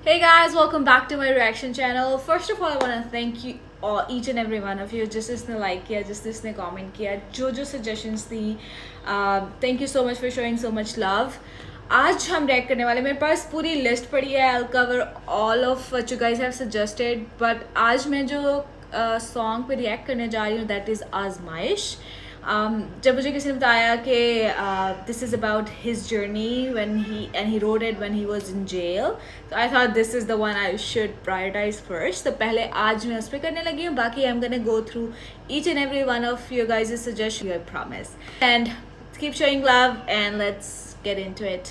Hey guys, welcome back to my reaction channel. First of all, I want to thank you all, each and every one of you जिस जिसने like किया, जिस जिसने comment किया, जो जो suggestions the. Thank you so much for showing so much love. आज हम react करने वाले, मेरे पास पूरी list पड़ी है. I'll cover all of what you guys have suggested. But आज मैं जो song पे react करने जा रही हूँ, that is आजमाइश. जब मुझे किसी ने बताया कि this is about his journey when he rode it when he was in jail, तो I thought this is the one I should prioritize first. तो पहले आज मैं उस पर करने लगी हूँ. बाकी I am gonna go through each and every one of your guys suggestion, I promise. And keep showing love and let's get into it.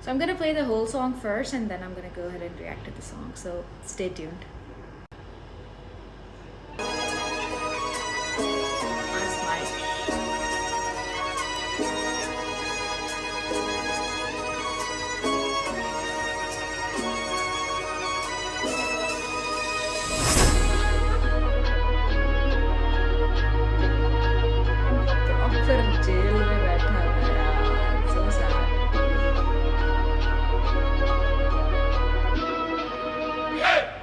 So I'm gonna play the whole song first and then I'm gonna go ahead and react to the song. So stay tuned. फिर jail में बैठा है यार, so sad.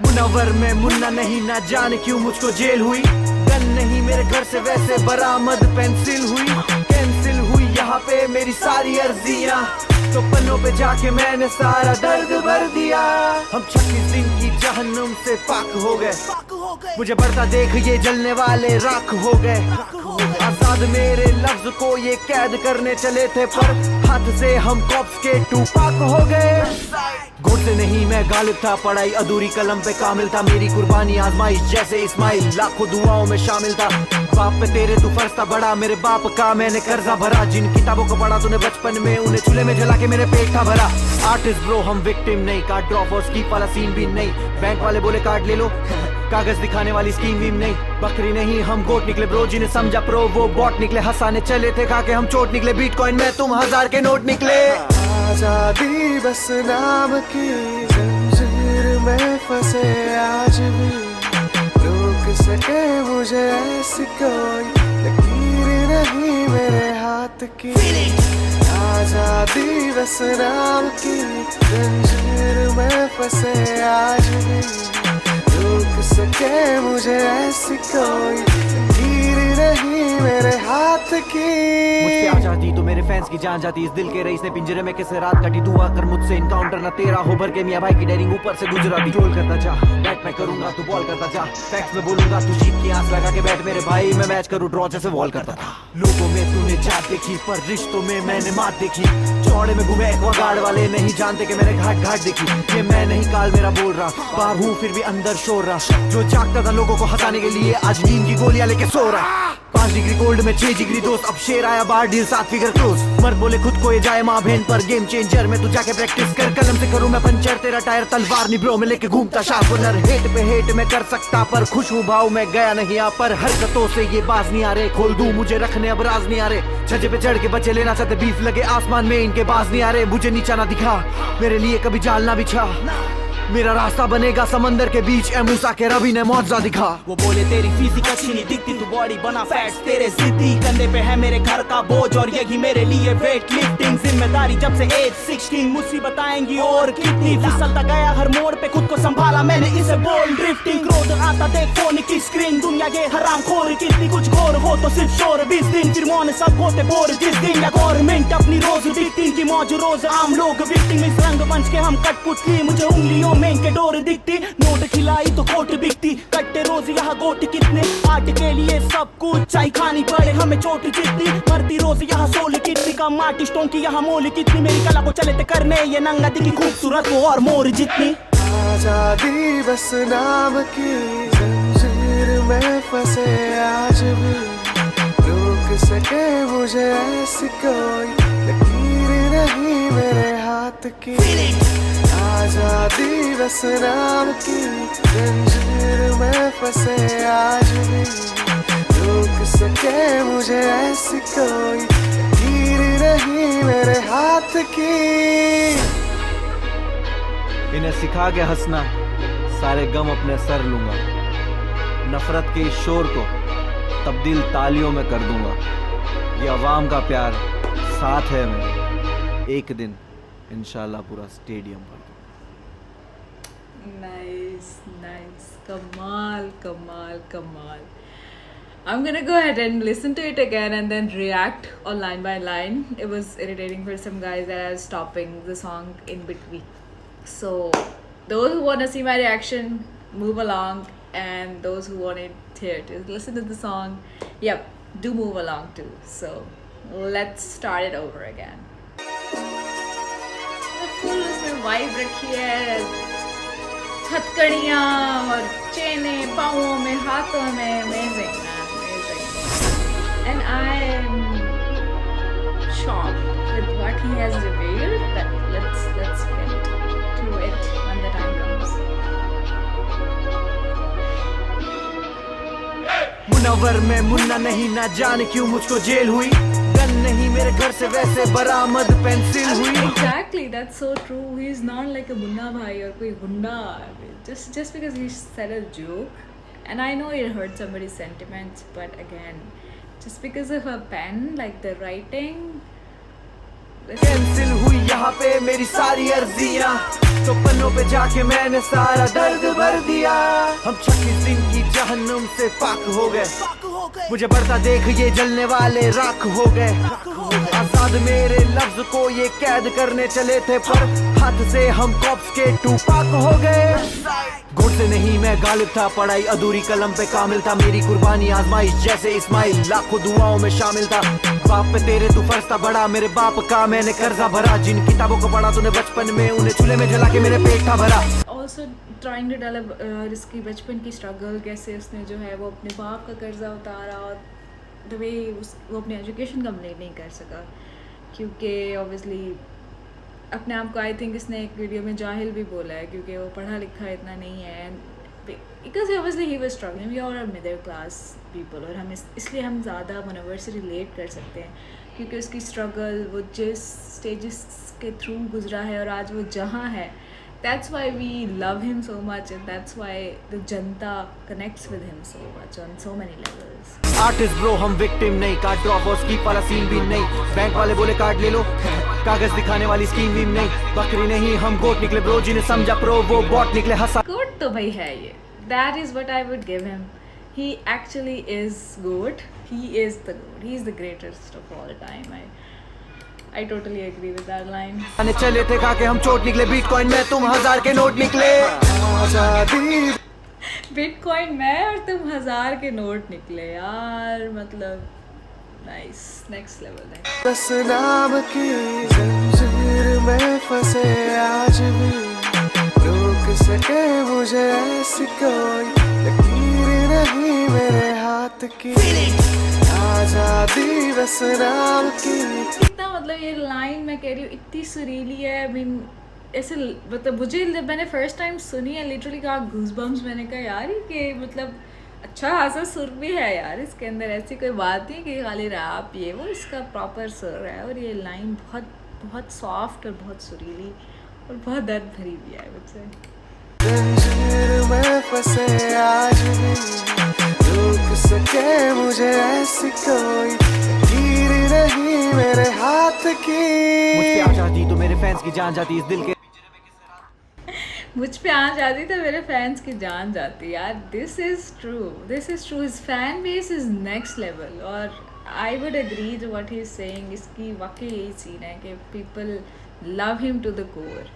Munawwar में मुन्ना नहीं, ना जाने क्यों मुझको जेल हुई. गन नहीं मेरे घर से वैसे बरामद पेंसिल हुई. कैंसिल हुई यहाँ पे मेरी सारी अर्जियाँ, तो पन्नों पे जाके मैंने सारा दर्द भर दिया. हम 26 दिन की जहन्नुम से पाक हो गए. मुझे बढ़ता देख ये जलने वाले राख हो गए. आजाद मेरे लफ्ज को ये कैद करने चले थे, पर हाथ से हम कॉप्स के टूपाक हो गए. घोट से नहीं मैं गालिब था, पढ़ाई अधूरी कलम पे कामिल था. मेरी कुर्बानी आजमाइश जैसे इस्माइल, लाखों दुआओं में शामिल था. बाप पे तेरे तू फर्ज था बड़ा, मेरे बाप का मैंने कर्जा भरा. जिन किताबों को पढ़ा तूने बचपन में, उन्हें चूल्हे में जला के मेरे पेट था भरा. आर्टिस्ट ब्रो हम विक्टिम नहीं, कार्ड ड्रॉप और स्कीप वाला सीन भी नहीं. बैंक वाले बोले कार्ड ले लो, कागज दिखाने वाली स्कीम भी नहीं. बकरी नहीं हम गोट निकले ब्रो, जिन्हें समझा प्रो वो बॉट निकले. हंसाने चले थे खा के हम चोट निकले. बिटकॉइन में तुम 1000 के नोट निकले. आजादी बस नाम की जंजीर में फंसे आज भी, रोक सके मुझे ऐसी कोई लकीर नहीं मेरे हाथ की. आजादी बस नाम की जंजीर में फंसे आज भी, रोक सके मुझे ऐसी कोई लकीर नहीं मेरे हाथ की. मुझ पे आ जाती तो मेरे फैंस की जान जाती. इस दिल के रईस ने पिंजरे में कैसे रात काटी. दुआ कर मुझसे इनकाउंटर ना तेरा हो, भर के मियां भाई की डेरिंग ऊपर से गुजरा भी. ट्रोल करता जा, बैट मैं करूंगा तू बॉल करता जा. फैक्स में बोलूंगा तू जीत की आंख लगा के बैठ मेरे भाई. मैं मैच करूं ड्रॉ जैसे वॉल करता था. लोगों में तूने जात देखी, पर रिश्तों में मैंने मात देखी. चौड़े में घूमे एक्वागार्ड वाले नहीं जानते कि मैंने घाट घाट देखी. ये मैं नहीं काल मेरा बोल रहा, बाहर हूँ फिर भी अंदर शोर रहा. जो जागता था लोगों को हंसाने के लिए, आज नींद की गोलियां लेके सो रहा. 5 डिग्री कोल्ड में 6 डिग्री दोस्त, अब शेर आया बाहर डील 7 फिगर क्लोज. मर्द बोले खुद को ये जाए माँ बहन पर, गेम चेंजर में तू जाके प्रैक्टिस कर. कलम से करूँ मैं पंचर, तेरा टायर तलवार नहीं ब्रो में लेके घूमता शार्पनर. हेट पे हेट में कर सकता, पर खुश हूँ भाव में गया नहीं यहाँ पर. हरकतों से ये बाज नहीं आ रहे, खोल दूं मुझे रखने अब राज नहीं आ रहे. छज्जे पे चढ़ के बच्चे लेना चाहते बीफ लगे आसमान में, इनके बाज नहीं आ रहे. मुझे नीचा ना दिखा, मेरे लिए कभी जाल ना बिछा. मेरा रास्ता बनेगा समंदर के बीच, ए मूसा के रवि ने मौजा दिखा. वो बोले तेरी फिजिक अच्छी नहीं दिखती, तू बॉडी बना फैट्स तेरे जिद्दी. कंधे पे है मेरे घर का बोझ और यही मेरे लिए वेट लिफ्टिंग. जिम्मेदारी जब से एज 16, मुसीबत आएंगी और कितनी. फिसलता गया हर मोड़ पे, खुद को संभाला मैंने इसे बोल ड्रिफ्टिंग. क्रोध आता देख फोन की स्क्रीन, दुनिया ये हराम खोर कितनी कुछ घोर हो तो सिर्फ शोर. 20 दिन फिर मौन सब होते बोर, जिस दिन या गवर्नमेंट अपनी रोज विक्टिम की मौज. रोज आम लोग विक्टिम, इस रंग मंच के हम कटपुतली. मुझे उंगलियों में इनके डोर दिखती, नोट खिलाई तो कोट बिकती. कट्टे रोज यहाँ गोट कितने, आर्ट के लिए सब कुछ चाय खानी पड़े हमें चोट जितनी. मरती रोज यहाँ सोल कितनी, कम आर्टिस्टों की यहाँ मोल कितनी. मेरी कला को चले करने ये नंगा दिखी खूबसूरत हो और मोर जितनी. आजादी बस नाम की जंजीर में फंसे आज भी, रोक सके मुझे ऐसी कोई लकीर नहीं मेरे हाथ की. आजादी बस नाम की जंजीर में फंसे आज भी, रोक सके मुझे ऐसी कोई लकीर नहीं मेरे हाथ की. इन्हें सिखा के हंसना, सारे गम अपने सर लूंगा. नफरत के इस शोर को तब्दील तालियों में कर दूंगा. ये अवाम का प्यार साथ है मेरे, एक दिन इंशाल्लाह पूरा स्टेडियम भर दूंगा. Nice, nice. Kamal, Kamal, Kamal. I'm gonna go ahead and listen to it again and then react on line by line. It was irritating for some guys that I was stopping the song in between. So, those who wanna see my reaction, move along, and those who want it here to listen to the song, yep, do move along too. So, let's start it over again. Full उसमें vibe रखी है, हथकड़ियाँ और चेने पाँवों में, हाथों में, amazing man, amazing. And I am shocked with what he has revealed, but let's get to it when the time comes. Munawwar में मुन्ना नहीं, ना जाने क्यों मुझको जेल हुई, गन नहीं मेरे घर से वैसे बरामद पेंसिल हुई. Exactly, that's so true. He's not like a Munna bhai or koi gunda. Just because he said a joke, and I know it hurt somebody's sentiments, but again, just because of a pen, like the writing. Cancel हुई यहाँ पे मेरी सारी अर्जियाँ, तो पन्नों पे जाके मैंने सारा दर्द भर दिया. हम 26 दिन की जहन्नुम से पाक हो गए, मुझे बढ़ता देख ये जलने वाले राख हो गए. आजाद मेरे लफ्ज को ये कैद करने चले थे, पर हाथ से हम कॉप्स के टूपाक हो गए. घुट से नहीं मैं गालिब था, पढ़ाई अधूरी कलम पे कामिल था, मेरी कुर्बानी आजमाइश जैसे इस्माइल लाखों दुआओं में शामिल था. बाप पे तेरे तू फर्ज था बड़ा, मेरे बाप का मैंने कर्जा भरा, जिन किताबों को पढ़ा तूने बचपन में उन्हें चूल्हे में जला के मेरे पेट था भरा. Also trying to tell इसकी बचपन की स्ट्रगल, कैसे उसने जो है वो अपने बाप का कर्जा उतारा, और द वे वो अपनी एजुकेशन कंप्लीट नहीं कर सका, क्योंकि ऑब्वियसली अपने आप को, आई थिंक इसने एक वीडियो में जाहिल भी बोला है, क्योंकि वो पढ़ा लिखा इतना नहीं है. Because obviously he was struggling, we are middle class people, और हम इसलिए हम ज़्यादा मुनव्वर से रिलेट कर सकते हैं, क्योंकि उसकी स्ट्रगल, वो जिस स्टेजेस के थ्रू गुजरा है और आज वो जहाँ है, that's why we love him so much, and that's why the Janata connects with him so much on so many levels. Artist bro हम विक्टिम नहीं, कार्ड ड्रॉप और स्कीप वाला सीन भी नहीं, बैंक वाले बोले कार्ड ले लो, कागज दिखाने वाली स्कीम भी नहीं, बकरी नहीं हम गोट निकले ब्रो, जिन्हें समझा प्रो वो बॉट निकले हंसा. गोट तो भाई है ये, that is what I would give him. He actually is goat. He is the goat. He is the greatest of all time. I totally agree with that line. आने चले थे खा के हम चोट निकले, बिटकॉइन में तुम 1000 के नोट निकले. आजादी बिटकॉइन में और तुम 1000 के नोट निकले यार, मतलब नाइस, नेक्स्ट लेवल है. बस नाम की जंजीर में फंसे आज भी, रोक सके मुझे ऐसी कोई लकीर नहीं मेरे हाथ की. आजादी बस नाम की. कितना मतलब ये लाइन मैं कह रही हूँ इतनी सुरीली है. आई मीन ऐसे मतलब मुझे जब मैंने फर्स्ट टाइम सुनी है, लिटरली कहा गूज़बम्स, मैंने कहा यार कि मतलब अच्छा खासा सुर भी है यार इसके अंदर, ऐसी कोई बात नहीं कि खाली रैप ये वो, इसका प्रॉपर सुर है, और ये लाइन बहुत बहुत सॉफ्ट और बहुत सुरीली और बहुत दर्द भरी भी है मुझसे. जंजीर में फंसे आज भी, रोक सके मुझे ऐसी कोई लकीर नहीं मेरे हाथ की. मुझ पे आ जाती तो मेरे फैंस की जान जाती, इस दिल के मुझ पे आ जाती तो मेरे फैंस की जान जाती यार. This is true, this is true. His fan base is next level, और I would agree to what he is saying. इसकी वाकई यही सीन है कि people love him to the core,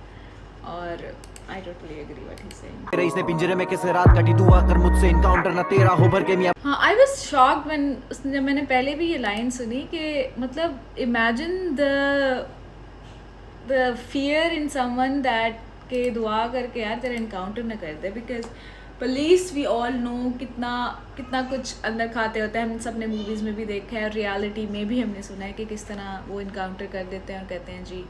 और I totally agree what he is saying. तेरे इसने पिंजरे में किस रात कटी, दुआ कर मुझसे इनकाउंटर ना तेरा हो भर के मियां. हाँ, आई वॉज शॉक्ड व्हेन उसने, जब मैंने पहले भी ये लाइन सुनी कि मतलब imagine the fear in someone that के दुआ करके यार तेरा इनकाउंटर ना कर दे. Because police, we all know कितना कुछ अंदर खाते होते हैं. हम सब ने मूवीज़ में भी देखा है, रियलिटी में भी हमने सुना है कि किस तरह वो इनकाउंटर कर देते हैं और कहते हैं जी.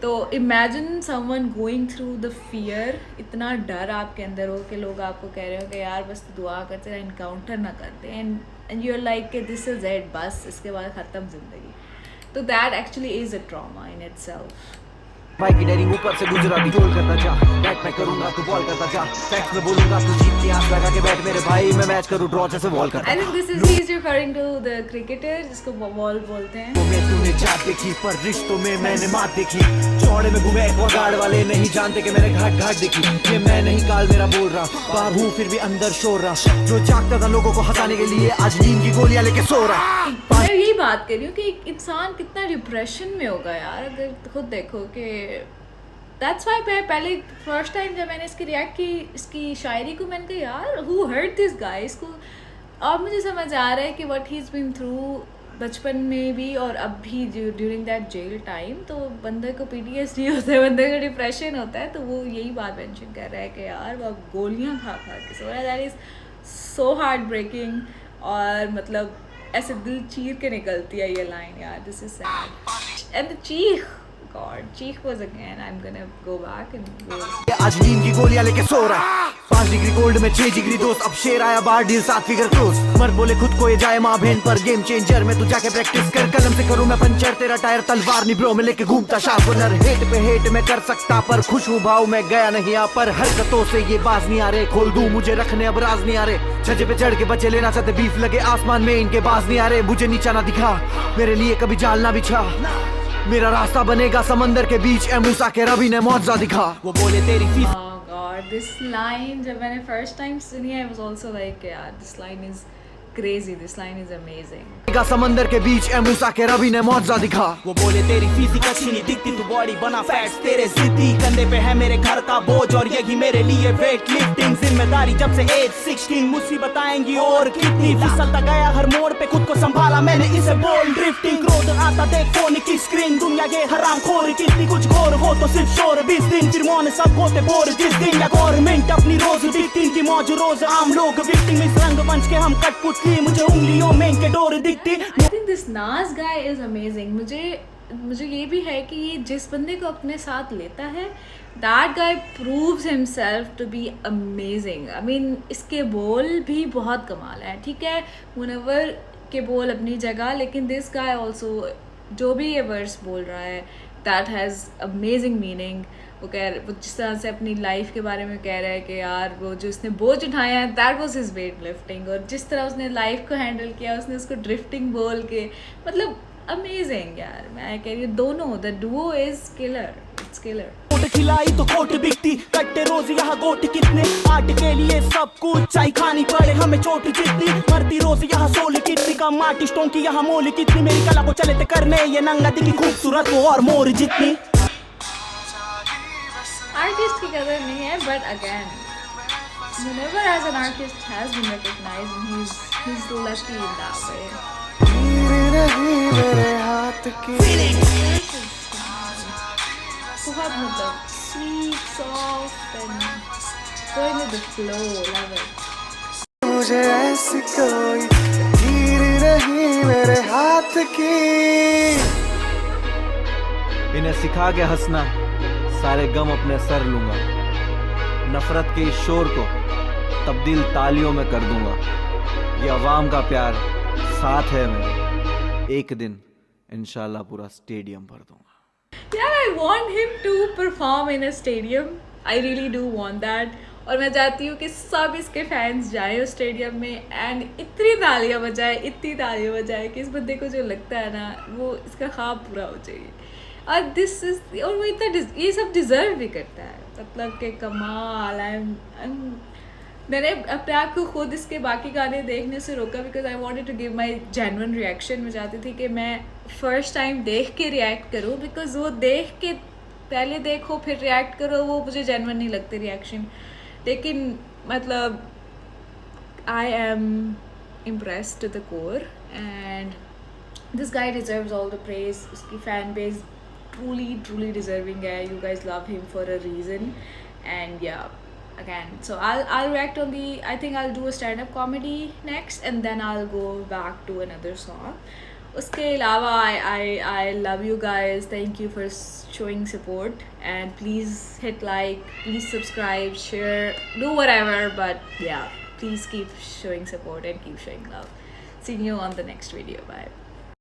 तो imagine someone going through the fear, इतना डर आपके अंदर हो कि लोग आपको कह रहे हो कि यार बस तू दुआ कर तेरा इनकाउंटर ना कर दे, एंड यू आर लाइक कि दिस इज इट, बस इसके बाद ख़त्म ज़िंदगी. तो that actually is a trauma in itself. भाई की डेरिंग ऊपर से गुजराती गोल करता जा, बैट मैं करूंगा तो बॉल करता जा, फैक्स में बोलूंगा तो जीत की आस लगा के बैठ मेरे भाई, मैं मैच करूं ड्रॉ जैसे बॉल करता। I think this is he is referring to the cricketer जिसको बॉल बोलते हैं। तो मैं तूने जात देखी पर रिश्तों में मैंने मात देखी, चौड़े में घूमे गार्ड वाले नहीं जानते कि मैंने घाट घाट देखी, ये मैं नहीं काल मेरा बोल रहा, बाहर हूँ फिर भी अंदर शोर रहा, जो जागता था लोगों को हंसाने के लिए आज नींद की गोलियां लेके सो रहा। मैं यही बात कर रही हूँ कि एक इंसान कितना डिप्रेशन में होगा यार, अगर खुद देखो कि दैट्स वाई पहले फर्स्ट टाइम जब मैंने इसकी रिएक्ट की इसकी शायरी को, मैंने कहा यार हु हर्ट दिस गाय, इसको अब मुझे समझ आ रहा है कि what he is been through बचपन में भी और अब भी ड्यूरिंग दैट जेल टाइम, तो बंदे को PTSD होता है, बंदे को डिप्रेशन होता है, तो वो यही बात मेंशन कर रहा है कि यार वो गोलियां खा खा के सो रहा है, that is so heart breaking, और मतलब ऐसे दिल चीर के निकलती है ये लाइन यार, this is sad and the चीख God, चीख was again. I'm gonna go back and go. आज नींद की गोलियां लेके सो रहा, 5 डिग्री कोल्ड में 6 डिग्री दोस्त, अब शेर आया बाहर डील 7 फिगर क्लोज, मर्द बोले खुद को ये जाए माँ बहन पर, गेम चेंजर में तू जाके प्रैक्टिस कर, कलम से करूँ मैं पंचर, तेरा टायर तलवार नहीं ब्रो में लेके घूमता शार्पनर, हेट पे हेट मैं कर सकता पर खुश हूँ भाव मैं गया नहीं यहाँ पर, हरकतों से ये बाज नहीं आ रहे, खोल दूं मुझे रखने अब राज नहीं आ रहे, छज्जे पे चढ़ के बच्चे लेना चाहते बीफ लगे आसमान में इनके बाज नहीं आ रहे, मुझे नीचा ना दिखा मेरे लिए कभी जाल ना बिछा, मेरा रास्ता बनेगा समंदर के बीच, ए मूसा के रबी ने मौजा दिखा, वो बोले तेरी fees. Oh God, this line जब मैंने first time सुनी I was also like यार this line is crazy, this line is amazing. समंदर के बीच ए मूसा के रबी ने मौजा दिखा, वो बोले तेरी फिजिक अच्छी नहीं दिखती, तू बॉडी बना फैट्स तेरे जिद्दी, कंधे पे है मेरे घर का बोझ और यही मेरे लिए वेट लिफ्टिंग, जिम्मेदारी जब से एज 16, मुसीबत आएंगी और कितनी, फिसलता गया हर मोड़ पे खुद को संभाला मैंने इसे बोल ड्रिफ्टिंग, क्रोध आता देख फोन की स्क्रीन, दुनिया ये हराम खोर कितनी कुछ घोर हो तो सिर्फ शोर 20 दिन फिर मौन सब होते बोर, जिस दिन या गवर्नमेंट अपनी रोज विक्टिम की मौज रोज आम लोग विक्टिम, इस रंग मंच के हम कट पुतली, मुझे उंगलियों में इनके डोर दिखती। I think this Nas guy is amazing. मुझे ये भी है कि ये जिस बंदे को अपने साथ लेता है that guy proves himself to be amazing. I mean इसके बोल भी बहुत कमाल है, ठीक है मुनव्वर के बोल अपनी जगह, लेकिन this guy also जो भी ये वर्स बोल रहा है that has amazing meaning. वो जिस तरह से अपनी लाइफ के बारे में कह रहा है कि यार वो जो उसने बोझ उठाया है that was his weight lifting, और जिस तरह उसने लाइफ को हैंडल किया उसने उसको ड्रिफ्टिंग बोल के, मतलब अमेजिंग यार, मैं कह रही हूँ दोनों the duo is killer, it's killer. कोट खिलाई तो कोट बिकती, कट्टे रोज यहाँ गोट कितने, आर्ट के लिए सब कुछ चाय खानी पड़े हमें चोट जितनी, मरती रोज यहाँ सोल कितनी, कम आर्टिस्टों की यहाँ मोल कितनी, मेरी कला को चले करने ये नंगा दिखी खूबसूरत वो और मोर जितनी। आर्टिस्ट की कदर नहीं है, but again Munawwar as an artist has been recognized and he's lucky in that way. तीर नहीं मेरे हाथ की, बहुत मतलब sweet, soft and going with the flow, love it. मुझे ऐसी कोई तीर नहीं मेरे हाथ की, इन्हें सिखा के हंसना सारे गम अपने सर लूंगा, नफरत के इस शोर को तब्दील तालियों में कर दूंगा, ये अवाम का प्यार साथ है मेरे, एक दिन इंशाल्लाह पूरा स्टेडियम भर दूंगा। Yeah, I want him to perform in a stadium. I really do want that. और मैं चाहती हूँ कि सब इसके फैंस जाए उस स्टेडियम में एंड इतनी तालियां बजाए कि इस बंदे को जो लगता है ना वो इसका ख्वाब पूरा हो जाए। और दिस इज, और वो इतना ये सब डिज़र्व भी करता है, मतलब कि कमाल। मैंने अपने आप को खुद इसके बाकी गाने देखने से रोका because I wanted to give my genuine reaction. मैं चाहती थी कि मैं फर्स्ट टाइम देख के रिएक्ट करूं, बिकॉज वो देख के पहले देखो फिर रिएक्ट करो, वो मुझे जेन्युइन नहीं लगते रिएक्शन। लेकिन मतलब I am impressed to the core and this guy deserves all the praise. उसकी फैन बेस truly deserving है। You guys love him for a reason and yeah, again, so I'll react on the, I think I'll do a stand-up comedy next and then I'll go back to another song. उसके अलावा I love you guys, thank you for showing support and please hit like, please subscribe, share, do whatever, but yeah, please keep showing support and keep showing love. See you on the next video. Bye.